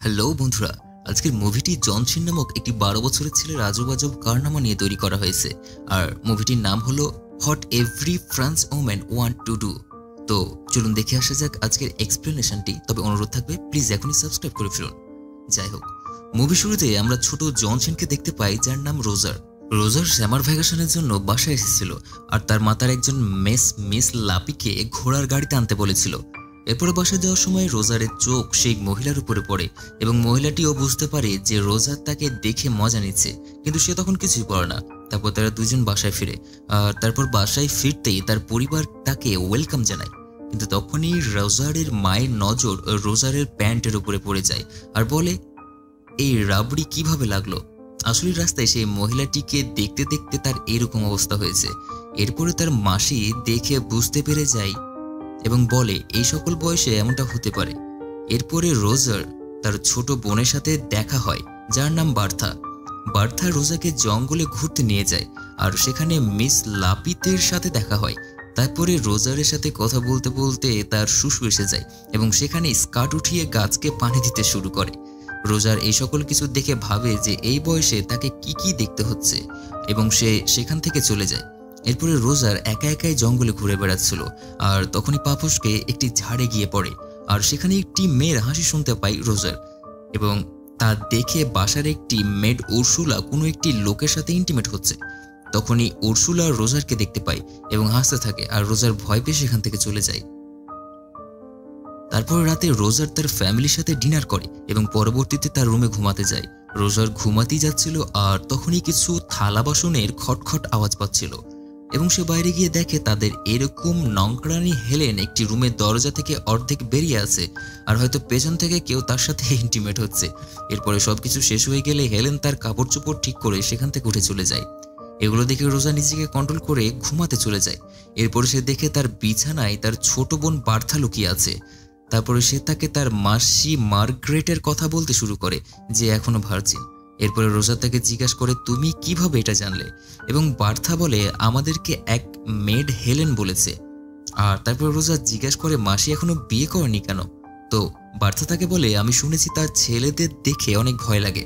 Hello বন্ধুরা, আজকের মুভিটি জনসন নামক একটি 12 বছরের ছেলের আজব আজব কারনামা নিয়ে তৈরি করা হয়েছে। আর মুভিটির নাম হলো what every French woman want to do. তো চলুন দেখে আসা যাক আজকের এক্সপ্লেনেশনটি। তবে অনুরোধ থাকবে প্লিজ এখনই সাবস্ক্রাইব করে ফেলুন। যাই হোক, মুভি শুরুতে আমরা ছোট জনসনকে দেখতে পাই, যার নাম রোজার। রোজার সামার ভ্যাকেশনের জন্য বাসায় এসেছিল আর তার মাতার একজন মিস লাপিকে ঘোড়ার গাড়িতে আনতে বলেছিল। এরপরে বাসায় যাওয়ার সময় রোজারের চোখ সেই মহিলার উপরে পড়ে এবং মহিলাটিও বুঝতে পারে যে রোজার তাকে দেখে মজা নিচ্ছে, কিন্তু সে তখন কিছুই করে না। তারপর তারা দুজন বাসায় ফিরে আর তারপর বাসায় ফিরতেই তার পরিবার তাকে ওয়েলকাম জানায়। কিন্তু তখনই রোজারের মায়ের নজর রোজারের প্যান্টের উপরে পড়ে যায় আর বলে, এই রাবড়ি কিভাবে লাগলো। আসলে রাস্তায় সেই মহিলাটিকে দেখতে দেখতে তার এরকম অবস্থা হয়েছে। এরপরে তার মাসি দেখে বুঝতে পেরে যায় এবং বলে এই সকল বয়সে এমনটা হতে পারে। এরপরে রোজার তার ছোট বোনের সাথে দেখা হয়, যার নাম বার্থা। বার্থা রোজাকে জঙ্গলে ঘুরতে নিয়ে যায় আর সেখানে মিস লাপিতের সাথে দেখা হয়। তারপরে রোজারের সাথে কথা বলতে বলতে তার শুশু এসে যায় এবং সেখানে স্কার্ট উঠিয়ে গাছকে পানি দিতে শুরু করে। রোজার এই সকল কিছু দেখে ভাবে যে এই বয়সে তাকে কি দেখতে হচ্ছে এবং সে সেখান থেকে চলে যায়। এরপরে রোজার একা একাই জঙ্গলে ঘুরে বেড়াচ্ছিল আর তখনই পাপসকে একটি ঝাড়ে গিয়ে পড়ে আর সেখানে একটি মেয়ের হাসি শুনতে পাই রোজার, এবং তা দেখে বাসার একটি মেড উর্সুলা কোনো একটি লোকের সাথে ইন্টিমেট হচ্ছে। তখনই উর্সুলা রোজারকে দেখতে পায় এবং হাসতে থাকে আর রোজার ভয় পেয়ে সেখান থেকে চলে যায়। তারপর রাতে রোজার তার ফ্যামিলির সাথে ডিনার করে এবং পরবর্তীতে তার রুমে ঘুমাতে যায়। রোজার ঘুমাতেই যাচ্ছিল আর তখনই কিছু থালা বাসনের খটখট আওয়াজ পাচ্ছিল এবং সে বাইরে গিয়ে দেখে তাদের এরকম নংকরানি হেলেন একটি রুমের দরজা থেকে অর্ধেক বেরিয়ে আছে আর হয়তো পেছন থেকে কেউ তার সাথে ইন্টিমেট হচ্ছে। এরপরে সবকিছু শেষ হয়ে গেলে হেলেন তার কাপড় চোপড় ঠিক করে সেখান থেকে উঠে চলে যায়। এগুলো দেখে রোজা নিজেকে কন্ট্রোল করে ঘুমাতে চলে যায়। এরপরে সে দেখে তার বিছানায় তার ছোট বোন বার্থা লুকিয়ে আছে। তারপরে সে তাকে তার মাসি মার্গ্রেটের কথা বলতে শুরু করে, যে এখনো ভার্জিন। এরপরে রোজা তাকে জিজ্ঞাসা করে, তুমি কিভাবে এটা জানলে? এবং বার্থা বলে, আমাদেরকে এক মেড হেলেন বলেছে। আর তারপরে রোজা জিজ্ঞাসা করে, মাসি এখনো বিয়ে করেনি কেন? তো বার্থা তাকে বলে, আমি শুনেছি তার ছেলেদের দেখে অনেক ভয় লাগে।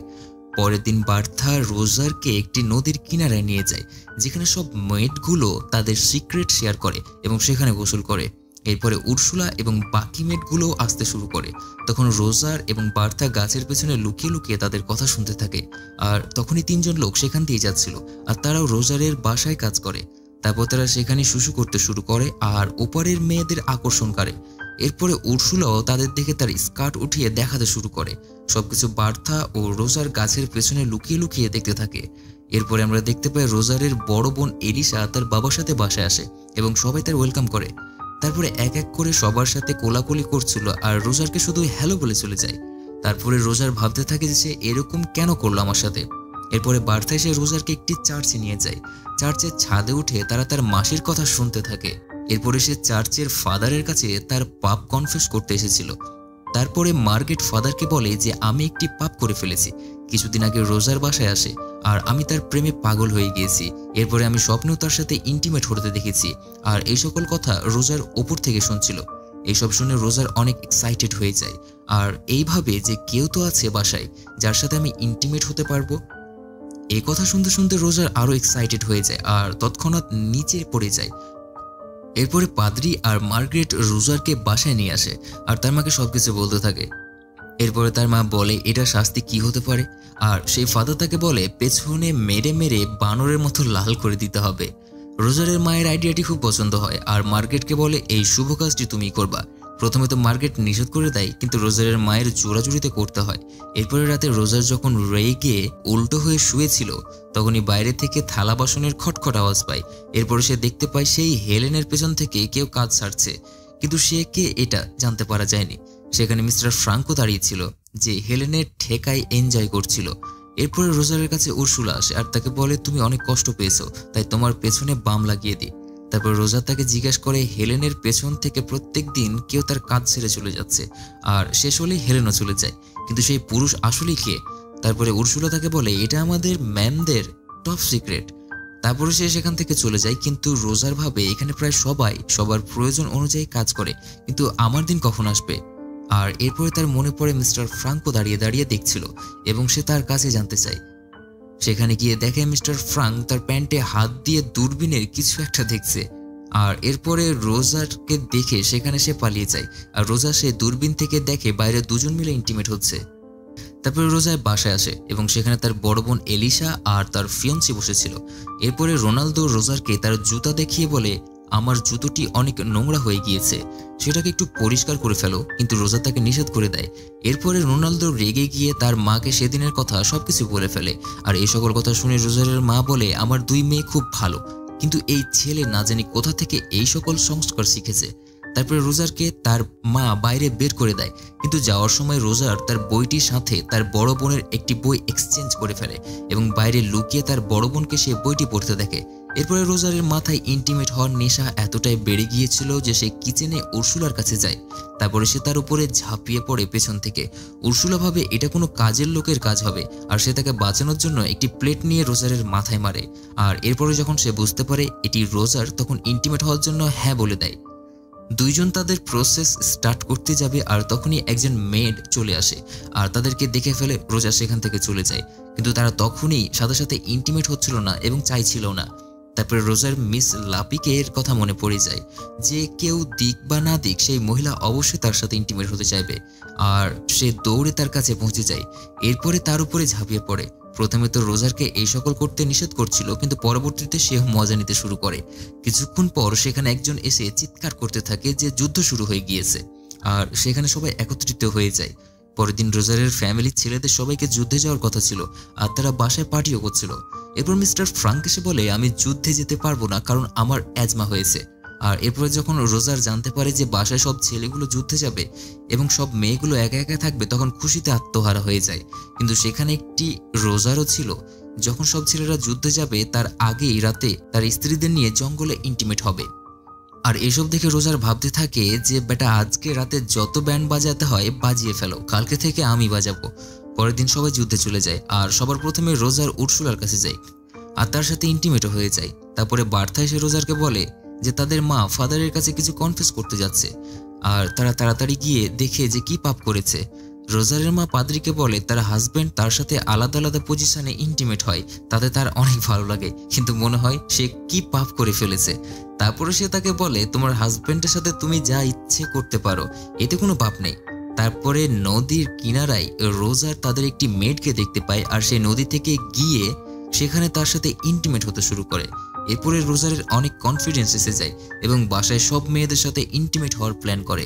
পরের দিন বার্থা রোজারকে একটি নদীর কিনারায় নিয়ে যায়, যেখানে সব মেডগুলো তাদের সিক্রেট শেয়ার করে এবং সেখানে গোসল করে। এরপরে উর্সুলা এবং বাকি মেডগুলো আসতে শুরু করে। তখন রোজার এবং বার্থা গাছের পেছনে লুকিয়ে লুকিয়ে তাদের কথা শুনতে থাকে আর তখনই তিনজন লোক সেখান দিয়ে যাচ্ছিল আর তারাও রোজারের বাসায় কাজ করে। তারপর তারা সেখানে শুশু করতে শুরু করে আর ওপারের মেয়েদের আকর্ষণ করে। এরপরে উর্সুলাও তাদের দেখে তার স্কার্ট উঠিয়ে দেখাতে শুরু করে। সবকিছু বার্থা ও রোজার গাছের পেছনে লুকিয়ে লুকিয়ে দেখতে থাকে। এরপরে আমরা দেখতে পাই রোজারের বড় বোন এলিসা তার বাবার সাথে বাসায় আসে এবং সবাই তার ওয়েলকাম করে। তারপরে এক এক করে সবার সাথে কোলাকুলি করছিল আর রোজারকে শুধু হ্যালো বলে চলে যায়। তারপরে রোজার ভাবতে থাকে যে সে এরকম কেন করলো আমার সাথে। এরপরে বার্থা এসে রোজারকে একটি চার্চে নিয়ে যায়। চার্চের ছাদে উঠে তারা তার মাসির কথা শুনতে থাকে। এরপরে সে চার্চের ফাদারের কাছে তার পাপ কনফেস করতে এসেছিল। তারপরে মার্গেট ফাদারকে বলে যে আমি একটি পাপ করে ফেলেছি। কিছুদিন আগে রোজার বাসায় আসে আর আমি তার প্রেমে পাগল হয়ে গিয়েছি। এরপরে আমি স্বপ্নেও তার সাথে ইন্টিমেট হতে দেখেছি আর এই সকল কথা রোজার ওপর থেকে শুনছিল। এইসব শুনে রোজার অনেক এক্সাইটেড হয়ে যায় আর এইভাবে যে কেউ তো আছে বাসায় যার সাথে আমি ইন্টিমেট হতে পারবো। এই কথা শুনতে শুনতে রোজার আরো এক্সাইটেড হয়ে যায় আর তৎক্ষণাৎ নিচে পড়ে যায়। এরপরে পাদ্রি আর মার্গ্রেট রোজারকে বাসায় নিয়ে আসে আর তার মাকে সবকিছু বলতে থাকে। এরপরে তার মা বলে এটা শাস্তি কি হতে পারে, আর সেই ফাদার তাকে বলে পেছনে মেরে মেরে বানরের মতো লাল করে দিতে হবে। রোজারের মায়ের আইডিয়াটি খুব পছন্দ হয় আর মার্গ্রেটকে বলে এই শুভ কাজটি তুমি করবা। প্রথমে তো মার্গ্রেট নিষেধ করে দেয়, কিন্তু রোজারের মায়ের জোরাজুরিতে করতে হয়। এরপরে রাতে রোজার যখন রেগে উল্টো হয়ে শুয়েছিল তখনই বাইরে থেকে থালা বাসনের খটখট আওয়াজ পায়। এরপরে সে দেখতে পায় সেই হেলেনের পেছন থেকে কেউ কাজ ছাড়ছে, কিন্তু সে কে এটা জানতে পারা যায়নি। সেখানে মিস্টার ফ্রাঙ্কো দাঁড়িয়েছিল, যে হেলেনের ঠেকায় এনজয় করছিল। এরপরে রোজারের কাছে উর্সুলা আসে আর তাকে বলে তুমি অনেক কষ্ট পেয়েছো, তাই তোমার পেছনে বাম লাগিয়ে দিই। তারপর রোজার তাকে জিজ্ঞাসা করে হেলেনের পেছন থেকে প্রত্যেক দিন কেউ তার কাজ ছেড়ে চলে যাচ্ছে আর শেষ হলেই হেলেনও চলে যায়, কিন্তু সেই পুরুষ আসলেই কে? তারপরে উর্সুলা তাকে বলে এটা আমাদের ম্যামদের টপ সিক্রেট। তারপরে সে সেখান থেকে চলে যায়, কিন্তু রোজার ভাবে এখানে প্রায় সবাই সবার প্রয়োজন অনুযায়ী কাজ করে, কিন্তু আমার দিন কখন আসবে? আর এরপরে তার মনে পড়ে মিস্টার ফ্রাঙ্কো দাঁড়িয়ে দাঁড়িয়ে দেখছিল এবং সে তার কাছে জানতে চায়। সেখানে গিয়ে দেখে মিস্টার ফ্রাঙ্ক তার প্যান্টে হাত দিয়ে দূরবীনের কিছু একটা দেখছে। আর এরপরে রোজারকে দেখে সেখানে সে পালিয়ে যায়। আর রোজা সে দূরবীন থেকে দেখে বাইরে দুজন মিলে ইন্টিমেট হচ্ছে। তারপরে রোজায় বাসায় আসে এবং সেখানে তার বড় বোন এলিশা আর তার ফিয়ন্সি বসেছিল। এরপরে রোনালদো রোজারকে তার জুতা দেখিয়ে বলে, আমার জুতোটি অনেক নোংরা হয়ে গিয়েছে, সেটাকে একটু পরিষ্কার করে ফেলো। কিন্তু রোজা তাকে নিষেধ করে দেয়। এরপরে রোনালদো রেগে গিয়ে তার মাকে সেদিনের কথা সবকিছু বলে ফেলে। আর এই সকল কথা শুনে রোজারের মা বলে, আমার 2 মেয়ে খুব ভালো, কিন্তু এই ছেলে না জানি কোথা থেকে এই সকল সংস্কার শিখেছে। তারপরে রোজারকে তার মা বাইরে বের করে দেয়, কিন্তু যাওয়ার সময় রোজার তার বইটির সাথে তার বড় বোনের একটি বই এক্সচেঞ্জ করে ফেলে এবং বাইরে লুকিয়ে তার বড় বোনকে সে বইটি পড়তে দেখে। এরপরে রোজারের মাথায় ইন্টিমেট হওয়ার নেশা এতটাই বেড়ে গিয়েছিল যে সে কিচেনে উর্সুলার কাছে যায়। তারপরে সে তার উপরে ঝাঁপিয়ে পড়ে পেছন থেকে। উর্সুলা ভাবে এটা কোনো কাজের লোকের কাজ হবে, আর সে তাকে বাঁচানোর জন্য একটি প্লেট নিয়ে রোজারের মাথায় মারে। আর এরপরে যখন সে বুঝতে পারে এটি রোজার, তখন ইন্টিমেট হওয়ার জন্য হ্যাঁ বলে দেয়। দুইজন তাদের প্রসেস স্টার্ট করতে যাবে আর তখনই একজন মেড চলে আসে আর তাদেরকে দেখে ফেলে। রোজা সেখান থেকে চলে যায়, কিন্তু তারা তখনই সাথে সাথে ইন্টিমেট হচ্ছিল না এবং চাইছিল না। তারপরে রোজার মিস লাপিকে এর কথা মনে পড়ে যায় যে কেউ দিক বা না দিক সেই মহিলা অবশ্যই তার সাথে ইন্টিমেট হতে চাইবে। আর সে দৌড়ে তার কাছে পৌঁছে যায়। এরপরে তার উপরে ঝাঁপিয়ে পড়ে। প্রথমে তো রোজারকে এই সকল করতে নিষেধ করছিল, কিন্তু পরবর্তীতে সে মজা নিতে শুরু করে। কিছুক্ষণ পর সেখানে একজন এসে চিৎকার করতে থাকে যে যুদ্ধ শুরু হয়ে গিয়েছে, আর সেখানে সবাই একত্রিত হয়ে যায়। পরের দিন রোজারের ফ্যামিলির ছেলেদের সবাইকে যুদ্ধে যাওয়ার কথা ছিল, আর তারা বাসায় পার্টিও করছিল। এরপর মিস্টার ফ্রাঙ্ক এসে বলে, আমি যুদ্ধে যেতে পারবো না কারণ আমার অ্যাজমা হয়েছে। আর এরপরে যখন রোজার জানতে পারে যে বাসায় সব ছেলেগুলো যুদ্ধে যাবে এবং সব মেয়েগুলো একা একা থাকবে, তখন খুশিতে আত্মহারা হয়ে যায়। কিন্তু সেখানে একটি রোজারও ছিল। যখন সব ছেলেরা যুদ্ধে যাবে তার আগেই রাতে তার স্ত্রীদের নিয়ে জঙ্গলে ইন্টিমেট হবে। আর এসব দেখে রোজার ভাবতে থাকে যে বেটা, আজকে রাতে যত ব্যান্ড বাজাতে হয় বাজিয়ে ফেলো, কালকে থেকে আমি বাজাবো। পরের দিন সবাই যুদ্ধে চলে যায় আর সবার প্রথমে রোজার উর্সুলার কাছে যায় আর তার সাথে ইন্টিমেটও হয়ে যায়। তারপরে বার্তা এসে রোজারকে বলে যে তাদের মা ফাদারের কাছে কিছু কনফেস করতে যাচ্ছে, আর তারা তাড়াতাড়ি গিয়ে দেখে যে কি পাপ করেছে। রোজারের মা পাদ্রীকে বলে তার হাজবেন্ড তার সাথে আলাদা আলাদা পজিশনে ইন্টিমেট হয়, তাতে তার অনেক ভালো লাগে, কিন্তু মনে হয় সে কি পাপ করে ফেলেছে। তারপরে সে তাকে বলে তোমার হাজবেন্ডের সাথে তুমি যা ইচ্ছে করতে পারো, এতে কোনো পাপ নেই। তারপরে নদীর কিনারায় রোজার তাদের একটি মেয়েকে দেখতে পায় আর সে নদী থেকে গিয়ে সেখানে তার সাথে ইন্টিমেট হতে শুরু করে। এরপরে রোজারের অনেক কনফিডেন্স এসে যায় এবং বাসায় সব মেয়েদের সাথে ইন্টিমেট হওয়ার প্ল্যান করে।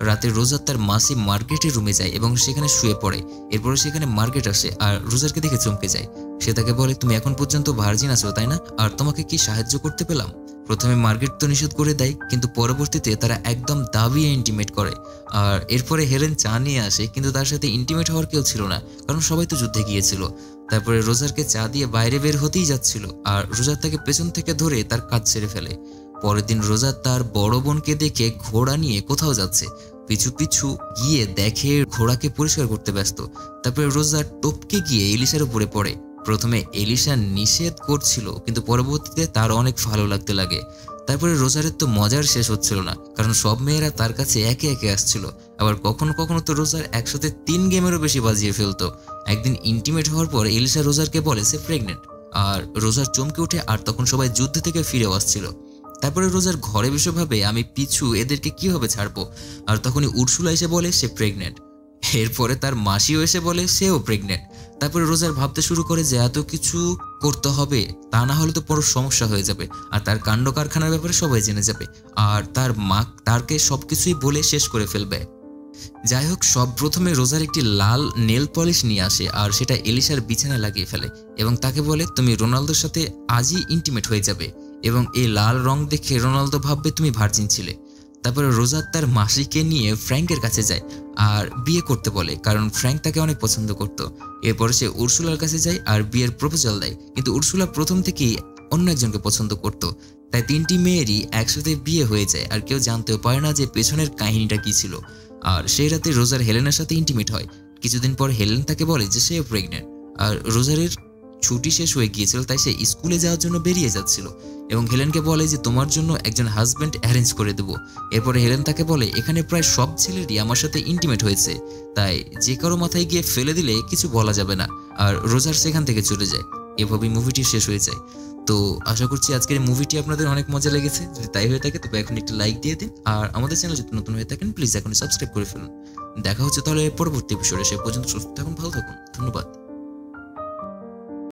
রাতে রোজার তার মাসি মার্কেটের রুমে যায় এবং সেখানে শুয়ে পড়ে। এরপরে সেখানে মার্কেট আসে আর রোজারকে দেখে চমকে যায়। সে তাকে বলে তুমি এখন পর্যন্ত ভার্জিন আছো তাই না, আর তোমাকে কি সাহায্য করতে পেলাম। প্রথমে মার্কেট তো নিষেধ করে দেয়, কিন্তু পরবর্তীতে তারা একদম দাবিয়ে ইন্টিমেট করে। আর এরপরে হেলেন চা নিয়ে আসে, কিন্তু তার সাথে ইন্টিমেট হওয়ার কেউ ছিল না, কারণ সবাই তো যুদ্ধে গিয়েছিল। তারপরে রোজারকে চা দিয়ে বাইরে বের হতেই যাচ্ছিল আর রোজার তাকে পেছন থেকে ধরে তার কাজ ছেড়ে ফেলে। পরের দিন রোজার তার বড় বোনকে দেখে ঘোড়া নিয়ে কোথাও যাচ্ছে, পিছু পিছু গিয়ে দেখে ঘোড়াকে পরিষ্কার করতে ব্যস্ত। তারপরে রোজার টপকে গিয়ে এলিশার উপরে পড়ে। প্রথমে এলিশা নিষেধ করছিল, কিন্তু পরবর্তীতে তার অনেক ভালো লাগতে লাগে। তারপরে রোজারের তো মজার শেষ হচ্ছিল না, কারণ সব মেয়েরা তার কাছে একে একে আসছিল। আবার কখনো কখনো তো রোজার একসাথে 3 গেমেরও বেশি বাজিয়ে ফেলতো। একদিন ইন্টিমেট হওয়ার পর এলিশা রোজারকে বলে সে প্রেগনেন্ট, আর রোজার চমকে ওঠে। আর তখন সবাই যুদ্ধ থেকে ফিরেও আসছিল। তারপরে রোজার ঘরে বসে ভাবে আমি পিছু এদেরকে কিভাবে ছাড়বো, আর তখনই উর্সুলা এসে বলে সে প্রেগনেন্ট। এরপরে তার মাসিও এসে বলে সেও প্রেগনেন্ট। তারপরে রোজার ভাবতে শুরু করে যে এত কিছু করতে হবে, তা না হলে তো বড় সমস্যা হয়ে যাবে, আর তার কাণ্ড কারখানার ব্যাপারে সবাই জেনে যাবে, আর তার মা তারকে সবকিছুই বলে শেষ করে ফেলবে। যাই হোক, সব প্রথমে রোজার একটি লাল নেল পলিশ নিয়ে আসে আর সেটা এলিশার বিছানায় লাগিয়ে ফেলে এবং তাকে বলে তুমি রোনালদোর সাথে আজই ইন্টিমেট হয়ে যাবে, এবং এই লাল রং দেখে রোনালদো ভাববে তুমি ভার্জিন ছিলে। তারপরে রোজার তার মাসিকে নিয়ে ফ্র্যাঙ্কের কাছে যায় আর বিয়ে করতে বলে, কারণ ফ্র্যাঙ্ক তাকে অনেক পছন্দ করত। এরপরে সে উর্সুলার কাছে যায় আর বিয়ের প্রপোজাল দেয়, কিন্তু উর্সুলা প্রথম থেকেই অন্য একজনকে পছন্দ করত। তাই 3টি মেয়েরই একসাথে বিয়ে হয়ে যায় আর কেউ জানতেও পারে না যে পেছনের কাহিনীটা কি ছিল। আর সেই রাতে রোজার হেলেনের সাথে ইন্টিমেট হয়। কিছুদিন পর হেলেন তাকে বলে যে সে প্রেগনেন্ট, আর রোজারের ছুটি শেষ হয়ে গিয়েছিল, তাই সে স্কুলে যাওয়ার জন্য বেরিয়ে যাচ্ছিল এবং হেলেনকে বলে যে তোমার জন্য একজন হাজব্যান্ড অ্যারেঞ্জ করে দেবো। এরপরে হেলেন তাকে বলে এখানে প্রায় সব ছেলেরই আমার সাথে ইন্টিমেট হয়েছে, তাই যে কারো মাথায় গিয়ে ফেলে দিলে কিছু বলা যাবে না। আর রোজার সেখান থেকে চলে যায়। এভাবেই মুভিটি শেষ হয়ে যায়। তো আশা করছি আজকের মুভিটি আপনাদের অনেক মজা লেগেছে। যদি তাই হয়ে থাকে তবে এখন একটু লাইক দিয়ে দিন, আর আমাদের চ্যানেল যদি নতুন হয়ে থাকেন প্লিজ এখন সাবস্ক্রাইব করে ফেলুন। দেখা হচ্ছে তাহলে পরবর্তী এপিসোডে। সে পর্যন্ত সুস্থ থাকুন, ভালো থাকুন, ধন্যবাদ।